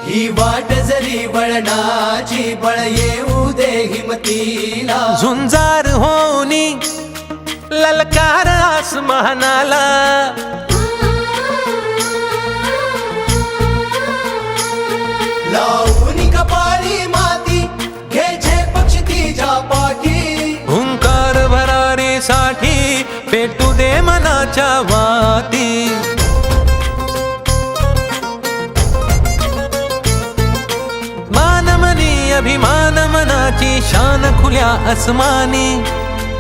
ही वाट जरी वळणाची बळ येऊ दे हिमतीला झुंजार होनी ललकार आसमानाला लावून कपाळी माती घे पक्ष तिच्या पाठी हुंकार भरारीसाठी पेटू दे मनाच्या वाती मानमनी अभिमान मनाची शान खुल्या आसमानी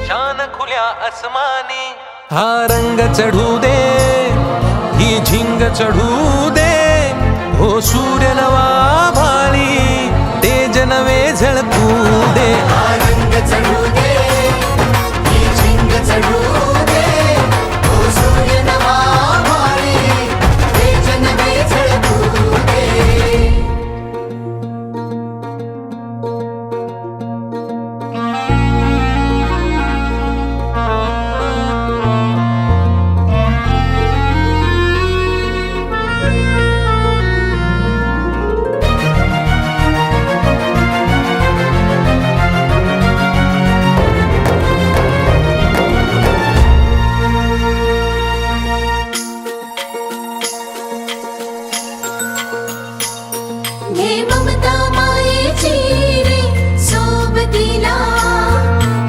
शान खुल्या आसमानी हा रंग चढू दे ही झिंग चढू दे हो सूर्य नवा भाळी तेज नवे झळकू दे हा रंग चढू दे ही झिंग चढू दे हो सूर्य नवा भाळी तेज नवे झळकू दे घे ममता मायेची रे सोबतीला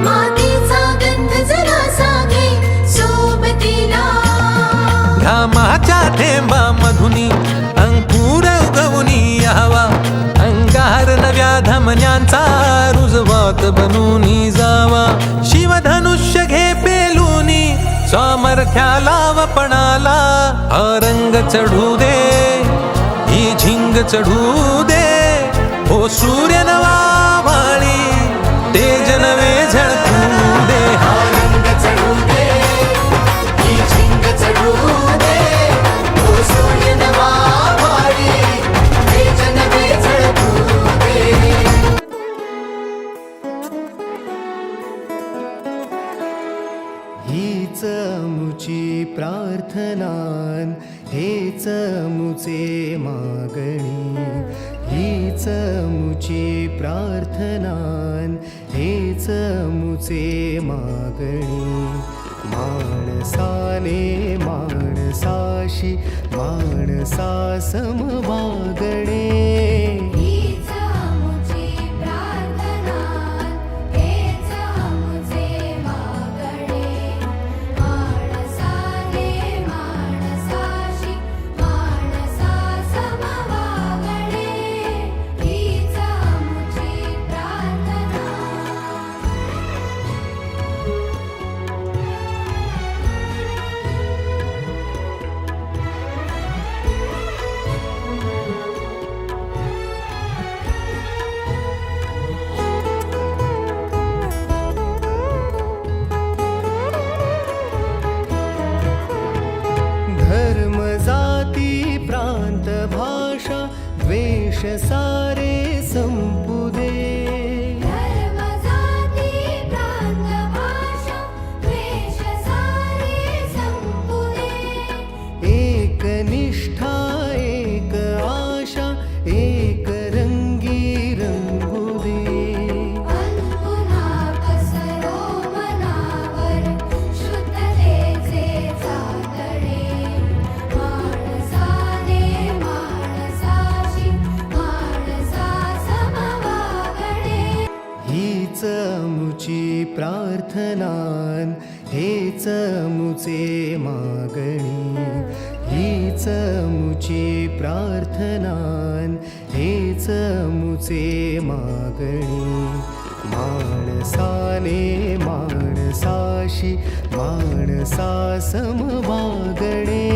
मातीचा गंध जरासा घे सोबतीला घामाच्या थेंबा मधुनी अंकुर उगवूनी यावा अंगार नव्या धमन्यांचा रुजवात बनूनी जावा शिवधनुष्य घे पेलूनी सामर्थ्याला वपणाला हा रंग चढू दे ही झिंग चढू दे हो सूर्य नवा भाळी तेज नवे झळकू दे हा रंग चढू दे ही झिंग चढू दे हो सूर्य नवा भाळी तेज नवे झळकू दे हीच मुची प्रार्थनान हेच मुचे मागणी हीच मुची प्रार्थनान हेच मुचे मागणी माणसाने माणसाशी माणसा सम वागणे हीच मुची प्रार्थना हेच मुचे मागणे माणसाने माणसाशी माणसा सम वागणे हीच मुची प्रार्थना धर्म जाती प्रांत भाषा द्वेष सारे संपू दे धर्म जाती प्रांत भाषा द्वेष सारे संपू दे एक निष्ठा एक आशा एक रंगी रंगू दे पुन्हा पसरो मनावर शुद्धतेचे चांदणे माणसाने माणसाशी माणसा सम वागणे हीच मुची प्रार्थनान हेच मुचे मागणी हीच मुची प्रार्थनान हेच मुचे मागणी माणसाने माणसाशी माणसा सम वागणे